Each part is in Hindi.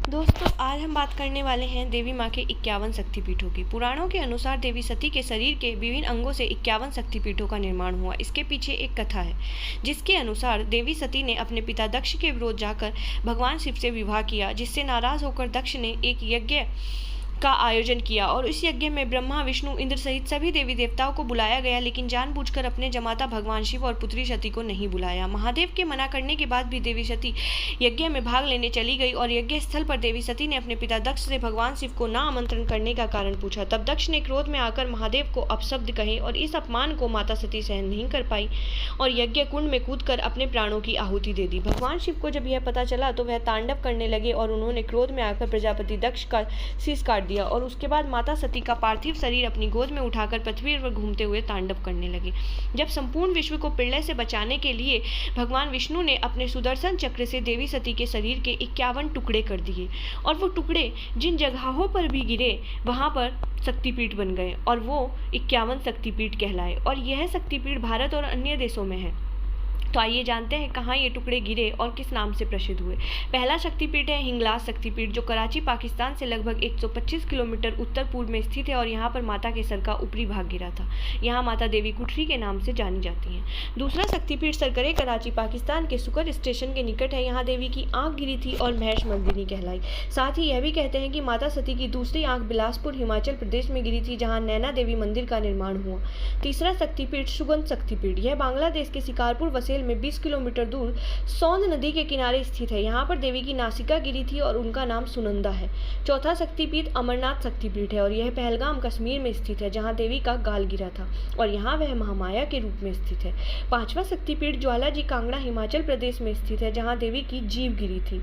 दोस्तों, आज हम बात करने वाले हैं देवी माँ के 51 शक्तिपीठों की। पुराणों के अनुसार देवी सती के शरीर के विभिन्न अंगों से 51 शक्तिपीठों का निर्माण हुआ। इसके पीछे एक कथा है, जिसके अनुसार देवी सती ने अपने पिता दक्ष के विरोध जाकर भगवान शिव से विवाह किया, जिससे नाराज होकर दक्ष ने एक यज्ञ का आयोजन किया और इस यज्ञ में ब्रह्मा, विष्णु, इंद्र सहित सभी देवी देवताओं को बुलाया गया, लेकिन जानबूझकर अपने जमाता भगवान शिव और पुत्री सती को नहीं बुलाया। महादेव के मना करने के बाद भी देवी सती यज्ञ में भाग लेने चली गई और यज्ञ स्थल पर देवी सती ने अपने पिता दक्ष से भगवान शिव को ना आमंत्रण करने का कारण पूछा। तब दक्ष ने क्रोध में आकर महादेव को अपशब्द कहे और इस अपमान को माता सती सहन नहीं कर पाई और यज्ञ कुंड में कूदकर अपने प्राणों की आहुति दे दी। भगवान शिव को जब यह पता चला तो वह तांडव करने लगे और उन्होंने क्रोध में आकर प्रजापति दक्ष का शीश काट दिया और उसके बाद माता सती का पार्थिव शरीर अपनी गोद में उठाकर पृथ्वी पर घूमते हुए तांडव करने लगे। जब संपूर्ण विश्व को प्रलय से बचाने के लिए भगवान विष्णु ने अपने सुदर्शन चक्र से देवी सती के शरीर के 51 टुकड़े कर दिए और वो टुकड़े जिन जगहों पर भी गिरे वहां पर शक्तिपीठ बन गए और वो 51 शक्तिपीठ कहलाए और यह शक्तिपीठ भारत और अन्य देशों में है। तो आइए जानते हैं कहाँ ये टुकड़े गिरे और किस नाम से प्रसिद्ध हुए। पहला शक्तिपीठ है हिंगलाज शक्तिपीठ, जो कराची पाकिस्तान से लगभग 125 किलोमीटर उत्तर पूर्व में स्थित है और यहाँ पर माता के सर का ऊपरी भाग गिरा था। यहाँ माता देवी कुठरी के नाम से जानी जाती हैं। दूसरा शक्तिपीठ सरकरे कराची पाकिस्तान के सुकर स्टेशन के निकट है। यहाँ देवी की आँख गिरी थी और महेश मर्दिनी कहलाई। साथ ही यह भी कहते हैं कि माता सती की दूसरी आँख बिलासपुर हिमाचल प्रदेश में गिरी थी, जहाँ नैना देवी मंदिर का निर्माण हुआ। तीसरा शक्तिपीठ सुगंध शक्तिपीठ, यह बांग्लादेश के शिकारपुर वसेल में 20 किलोमीटर दूर सोंद नदी के किनारे स्थित है। यहाँ पर देवी की नासिका गिरी थी और उनका नाम सुनंदा है। चौथा शक्तिपीठ अमरनाथ शक्तिपीठ है और यह पहलगाम कश्मीर में स्थित है, जहाँ देवी का गाल गिरा था और यहाँ वह महामाया के रूप में स्थित है। पांचवा शक्तिपीठ ज्वालाजी कांगड़ा हिमाचल प्रदेश में स्थित है, जहाँ देवी की जीभ गिरी थी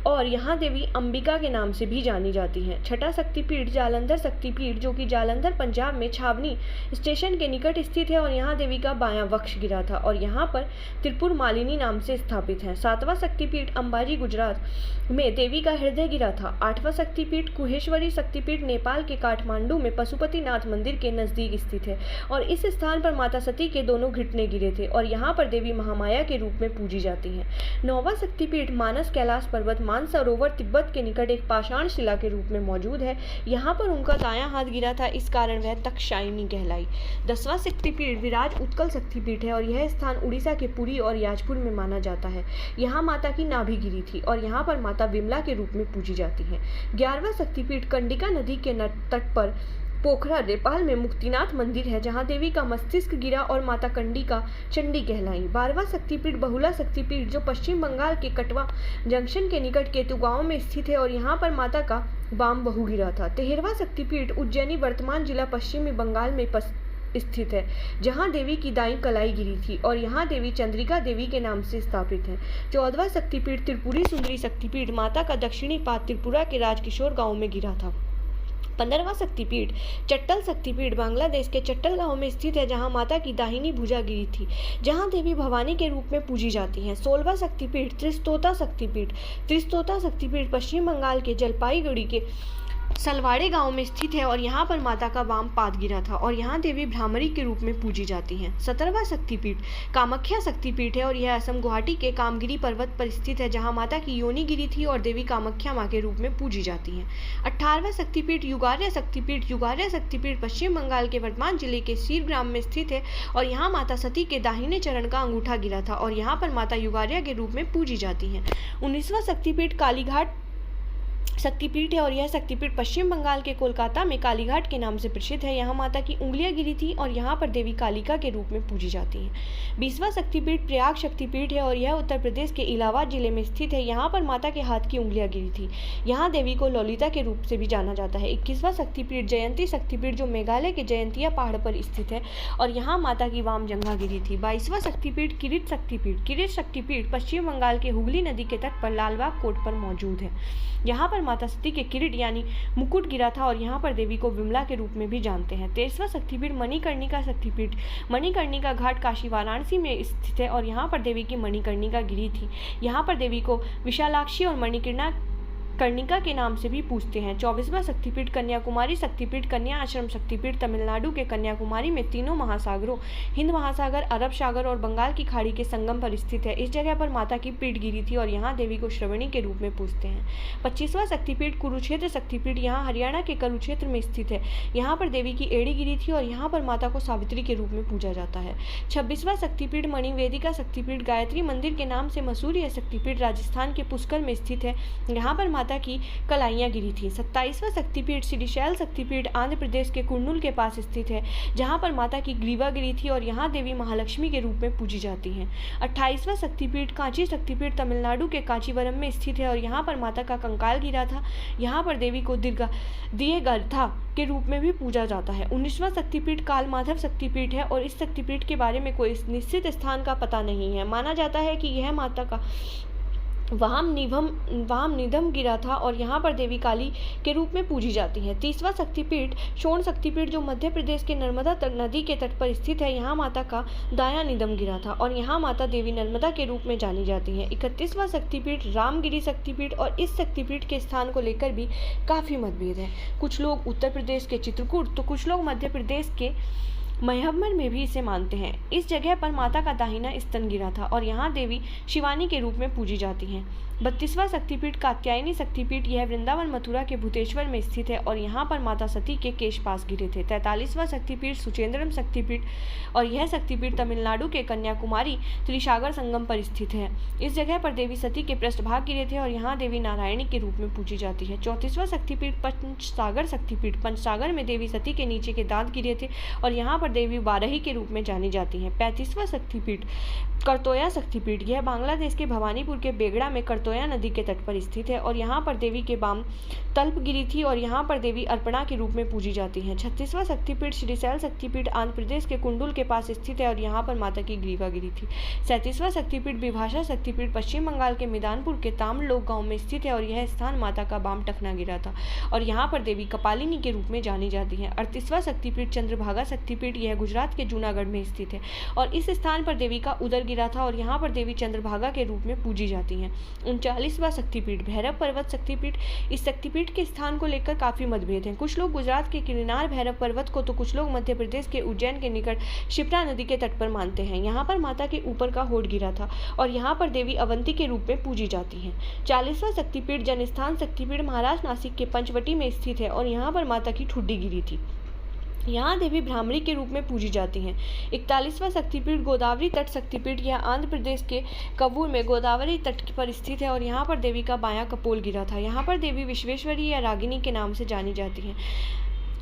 और यहाँ देवी अंबिका के नाम से भी जानी जाती है। छठा शक्तिपीठ जालंधर शक्तिपीठ, जो कि जालंधर पंजाब में छावनी स्टेशन के निकट स्थित है और यहाँ देवी का बायां वक्ष गिरा था और यहाँ पर त्रिपुर मालिनी नाम से स्थापित है। सातवां शक्तिपीठ अंबाजी गुजरात में देवी का हृदय गिरा था। आठवां शक्तिपीठ कुहेश्वरी शक्तिपीठ नेपाल के काठमांडू में पशुपतिनाथ मंदिर के नजदीक स्थित है और इस स्थान पर माता सती के दोनों घुटने गिरे थे और यहाँ पर देवी महामाया के रूप में पूजी जाती है। नौवां शक्तिपीठ मानस कैलाश पर्वत मानसरोवर तिब्बत के निकट एक पाषाण शिला के रूप में मौजूद है। यहाँ पर उनका दायां हाथ गिरा था, इस कारण वह तक्षायनी कहलाई। 10वां शक्तिपीठ विराज उत्कल शक्तिपीठ है और यह स्थान उड़ीसा के पुरी और याजपुर में माना जाता है। यहाँ माता की नाभि गिरी थी और यहाँ पर माता विमला के रूप में पूजी जाती है। 11वां शक्तिपीठ कंडिका नदी के तट पर पोखरा नेपाल में मुक्तिनाथ मंदिर है, जहाँ देवी का मस्तिष्क गिरा और माता कंडिका चंडी कहलाई। 12वां शक्तिपीठ बहुला शक्तिपीठ, जो पश्चिम बंगाल के कटवा जंक्शन के निकट केतु गांव में स्थित है और यहाँ पर माता का वाम बहु गिरा था। 13वां शक्तिपीठ उज्जैनी वर्तमान जिला पश्चिमी बंगाल में स्थित है, जहां देवी की दाईं कलाई गिरी थी और यहां देवी चंद्रिका देवी के नाम से स्थापित है। 14वां शक्तिपीठ त्रिपुरी सुंदरी शक्तिपीठ, माता का दक्षिणी पाद त्रिपुरा के राजकिशोर गांव में गिरा था। 15वां शक्तिपीठ चट्टल शक्तिपीठ बांग्लादेश के चट्टल गांव में स्थित है, जहां माता की दाहिनी भुजा गिरी थी, जहां देवी भवानी के रूप में पूजी जाती हैं। 16वां शक्तिपीठ त्रिस्तोता शक्तिपीठ, त्रिस्तोता शक्तिपीठ पश्चिम बंगाल के जलपाईगुड़ी के सलवाड़े गांव में स्थित है और यहाँ पर माता का वाम पाद गिरा था और यहाँ देवी भ्रामरी के रूप में पूजी जाती हैं। 17वां शक्तिपीठ कामाख्या शक्तिपीठ है और यह असम गुवाहाटी के कामगिरी पर्वत पर स्थित है, जहाँ माता की योनि गिरी थी और देवी कामाख्या माँ के रूप में पूजी जाती हैं। 18वां शक्तिपीठ युगार्य शक्तिपीठ, युगार्य शक्तिपीठ पश्चिम बंगाल के वर्तमान जिले के सीरग्राम में स्थित है और यहाँ माता सती के दाहिने चरण का अंगूठा गिरा था और यहाँ पर माता युगार्य के रूप में पूजी जाती हैं। 19वां शक्तिपीठ कालीघाट शक्तिपीठ है और यह शक्तिपीठ पश्चिम बंगाल के कोलकाता में कालीघाट के नाम से प्रसिद्ध है। यहाँ माता की उंगलियां गिरी थी और यहाँ पर देवी कालिका के रूप में पूजी जाती हैं। 20वां शक्तिपीठ प्रयाग शक्तिपीठ है और यह उत्तर प्रदेश के इलाहाबाद जिले में स्थित है। यहाँ पर माता के हाथ की उंगलियां गिरी थी। यहाँ देवी को ललिता के रूप से भी जाना जाता है। 21वां शक्तिपीठ जयंती शक्तिपीठ, जो मेघालय के जयंतिया पहाड़ पर स्थित है और यहाँ माता की वाम जंघा गिरी थी। 22वां शक्तिपीठ किरीट शक्तिपीठ, किरीट शक्तिपीठ पश्चिम बंगाल के हुगली नदी के तट पर लालबाग कोट पर मौजूद है। यहाँ पर माता सती के किरीट यानी मुकुट गिरा था और यहाँ पर देवी को विमला के रूप में भी जानते हैं। 23वां शक्तिपीठ मणिकर्णिका शक्तिपीठ, मणिकर्णिका घाट काशी वाराणसी में स्थित है और यहाँ पर देवी की मणिकर्णिका गिरी थी। यहाँ पर देवी को विशालाक्षी और कर्णिका के नाम से भी पूजते हैं। 24वां शक्तिपीठ कन्याकुमारी शक्तिपीठ कन्या आश्रम शक्तिपीठ तमिलनाडु के कन्याकुमारी में तीनों महासागरों हिंद महासागर, अरब सागर और बंगाल की खाड़ी के संगम पर स्थित है। इस जगह पर माता की पीठ गिरी थी और यहाँ देवी को श्रवणी के रूप में पूजते हैं। 25वां शक्तिपीठ कुरुक्षेत्र शक्तिपीठ यहाँ हरियाणा के कुरुक्षेत्र में स्थित है। यहाँ पर देवी की एड़ी गिरी थी और यहाँ पर माता को सावित्री के रूप में पूजा जाता है। 26वां शक्तिपीठ मणिवेदिका शक्तिपीठ गायत्री मंदिर के नाम से मशहूर यह शक्तिपीठ राजस्थान के पुष्कर में स्थित है। यहाँ पर माता की कलाइयाँ गिरी थी। 27वां शक्तिपीठ श्रीशैल शक्तिपीठ आंध्र प्रदेश के कुर्नूल के पास स्थित है, जहाँ पर माता की ग्रीवा गिरी थी और यहाँ देवी महालक्ष्मी के रूप में पूजी जाती हैं। 28वां शक्तिपीठ कांची शक्तिपीठ तमिलनाडु के कांचीवरम में स्थित है और यहाँ पर माता का कंकाल गिरा था। यहाँ पर देवी को दिए गर्था के रूप में भी पूजा जाता है। 19वां शक्तिपीठ काल माधव शक्तिपीठ है और इस शक्तिपीठ के बारे में कोई निश्चित स्थान का पता नहीं है। माना जाता है कि यह माता का वाम निधम गिरा था और यहाँ पर देवी काली के रूप में पूजी जाती है। 30वां शक्तिपीठ शोण शक्तिपीठ जो मध्य प्रदेश के नर्मदा नदी के तट पर स्थित है, यहाँ माता का दाया निधम गिरा था और यहाँ माता देवी नर्मदा के रूप में जानी जाती है। 31वां शक्तिपीठ रामगिरी शक्तिपीठ और इस शक्तिपीठ के स्थान को लेकर भी काफ़ी मतभेद है। कुछ लोग उत्तर प्रदेश के चित्रकूट तो कुछ लोग मध्य प्रदेश के मयहमर में भी इसे मानते हैं। इस जगह पर माता का दाहिना स्तन गिरा था और यहाँ देवी शिवानी के रूप में पूजी जाती हैं। 32वां शक्तिपीठ कात्यायनी शक्तिपीठ यह वृंदावन मथुरा के भूतेश्वर में स्थित है और यहाँ पर माता सती के केश पास गिरे थे। 43वां शक्तिपीठ सुचेंद्रम शक्तिपीठ और यह शक्तिपीठ तमिलनाडु के कन्याकुमारी त्रिसागर संगम पर स्थित है। इस जगह पर देवी सती के पृष्ठभाग गिरे थे और यहाँ देवी नारायणी के रूप में पूजी जाती है। 34वां शक्तिपीठ पंचसागर शक्तिपीठ पंचसागर में देवी सती के नीचे के दांत गिरे थे और यहाँ पर देवी बारही के रूप में जानी जाती हैं। 35वां शक्तिपीठ करतोया शक्तिपीठ यह बांग्लादेश के भवानीपुर के बेगड़ा में करतोया नदी के तट पर स्थित है और यहाँ पर देवी के बाम तल्प गिरी थी और यहाँ पर देवी अर्पणा के रूप में पूजी जाती हैं। 36वां शक्तिपीठ श्रीशैल शक्तिपीठ आंध्र प्रदेश के कुंडुल के पास स्थित है और यहाँ पर माता की ग्रीवा गिरी थी। 37वां शक्तिपीठ विभाषा शक्तिपीठ पश्चिम बंगाल के मिदानपुर के तामलोक गांव में स्थित है और यह स्थान माता का बाम टखना गिरा था और यहाँ पर देवी कपालिनी के रूप में जानी जाती है। 38वां शक्तिपीठ चंद्रभागा शक्तिपीठ यह गुजरात के जूनागढ़ में स्थित है और इस स्थान पर देवी का उदर गिरा था और यहाँ पर देवी चंद्रभागा के रूप में पूजी जाती हैं। 39वां शक्तिपीठ भैरव पर्वत शक्तिपीठ इस शक्तिपीठ के स्थान को लेकर काफी मतभेद हैं। कुछ लोग गुजरात के किरनार भैरव पर्वत को तो कुछ लोग मध्य प्रदेश के उज्जैन के निकट शिप्रा नदी के तट पर मानते हैं। यहाँ पर माता के ऊपर का होठ गिरा था और यहाँ पर देवी अवंती के रूप में पूजी जाती हैं। 40वां शक्तिपीठ जनस्थान शक्तिपीठ महाराष्ट्र नासिक के पंचवटी में स्थित है और यहाँ पर माता की ठुड्डी गिरी थी। यहाँ देवी ब्राह्मणी के रूप में पूजी जाती हैं। 41वां शक्तिपीठ गोदावरी तट शक्तिपीठ यह आंध्र प्रदेश के कवूर में गोदावरी तट पर स्थित है और यहाँ पर देवी का बायां कपोल गिरा था। यहाँ पर देवी विश्वेश्वरी या रागिनी के नाम से जानी जाती हैं।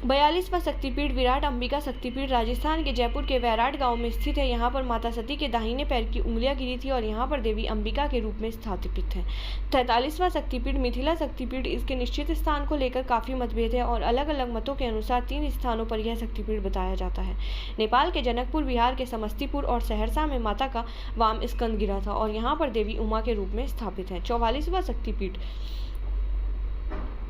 42वां शक्तिपीठ विराट अंबिका शक्तिपीठ राजस्थान के जयपुर के वैराट गांव में स्थित है। यहाँ पर माता सती के दाहिने पैर की उंगलियां गिरी थी और यहाँ पर देवी अंबिका के रूप में स्थापित है। 43वां शक्तिपीठ मिथिला शक्तिपीठ इसके निश्चित स्थान को लेकर काफ़ी मतभेद है और अलग अलग मतों के अनुसार 3 स्थानों पर यह शक्तिपीठ बताया जाता है। नेपाल के जनकपुर, बिहार के समस्तीपुर और सहरसा में माता का वाम स्कंद गिरा था और यहाँ पर देवी उमा के रूप में स्थापित है। 44वां शक्तिपीठ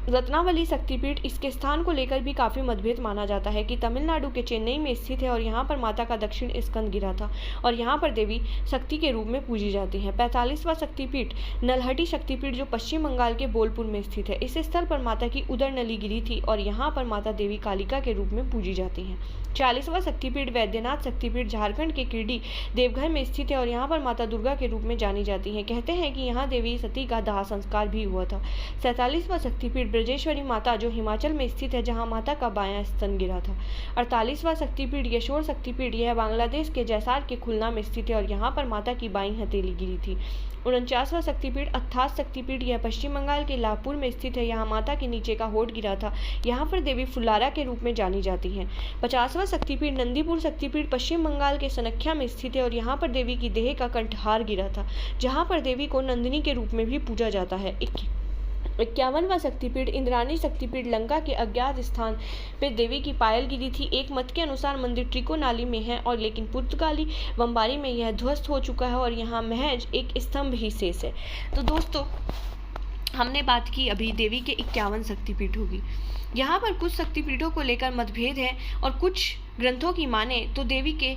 रत्नावली शक्तिपीठ इसके स्थान को लेकर भी काफ़ी मतभेद माना जाता है कि तमिलनाडु के चेन्नई में स्थित है और यहाँ पर माता का दक्षिण स्कंद गिरा था और यहाँ पर देवी शक्ति के रूप में पूजी जाती है। 45वां शक्तिपीठ नलहटी शक्तिपीठ जो पश्चिम बंगाल के बोलपुर में स्थित है। इस स्थल पर माता की उदर नली गिरी थी और यहाँ पर माता देवी कालिका के रूप में पूजी जाती हैं। 40वां शक्तिपीठ वैद्यनाथ शक्तिपीठ झारखंड के किरडी देवघर में स्थित है और यहाँ पर माता दुर्गा के रूप में जानी जाती हैं। कहते हैं कि यहाँ देवी सती का दाह संस्कार भी हुआ था। 47वां शक्तिपीठ ब्रजेश्वरी माता जो हिमाचल में स्थित है, जहाँ माता का बायां स्तन गिरा था। 48वां शक्तिपीठ यशोर शक्तिपीठ यह बांग्लादेश के जैसार के खुलना में स्थित है और यहाँ पर माता की बाईं हथेली गिरी थी। 49वां शक्तिपीठ अर्थात शक्तिपीठ यह पश्चिम बंगाल के लाभपुर में स्थित है। यहाँ माता के नीचे का होठ गिरा था। यहाँ पर देवी फुलारा के रूप में जानी जाती हैं। 50वां शक्तिपीठ नंदीपुर शक्तिपीठ पश्चिम बंगाल के सनख्या में स्थित है और यहाँ पर देवी की देह का कंठहार गिरा था, जहाँ पर देवी को नंदिनी के रूप में भी पूजा जाता है। 51वां शक्तिपीठ इंद्राणी शक्तिपीठ लंका के अज्ञात स्थान पे देवी की पायल गिरी थी। एक मत के अनुसार मंदिर त्रिकोणाली में है और लेकिन पुर्तगाली बमबारी में यह ध्वस्त हो चुका है और यहाँ महज एक स्तंभ ही शेष है। तो दोस्तों, हमने बात की अभी देवी के 51 शक्तिपीठों की। यहाँ पर कुछ शक्तिपीठों को लेकर मतभेद है और कुछ ग्रंथों की माने तो देवी के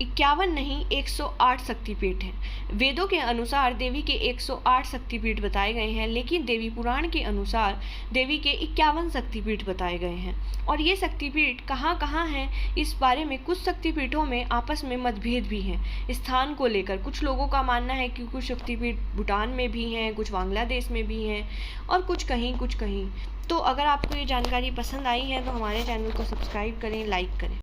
51 नहीं 108 शक्तिपीठ हैं। वेदों के अनुसार देवी के 108 शक्तिपीठ बताए गए हैं, लेकिन देवी पुराण के अनुसार देवी के 51 शक्तिपीठ बताए गए हैं। और ये शक्तिपीठ कहाँ कहाँ हैं, इस बारे में कुछ शक्तिपीठों में आपस में मतभेद भी हैं। स्थान को लेकर कुछ लोगों का मानना है कि कुछ शक्तिपीठ भूटान में भी हैं, कुछ बांग्लादेश में भी हैं, और कुछ कहीं। तो अगर आपको ये जानकारी पसंद आई है तो हमारे चैनल को सब्सक्राइब करें, लाइक करें।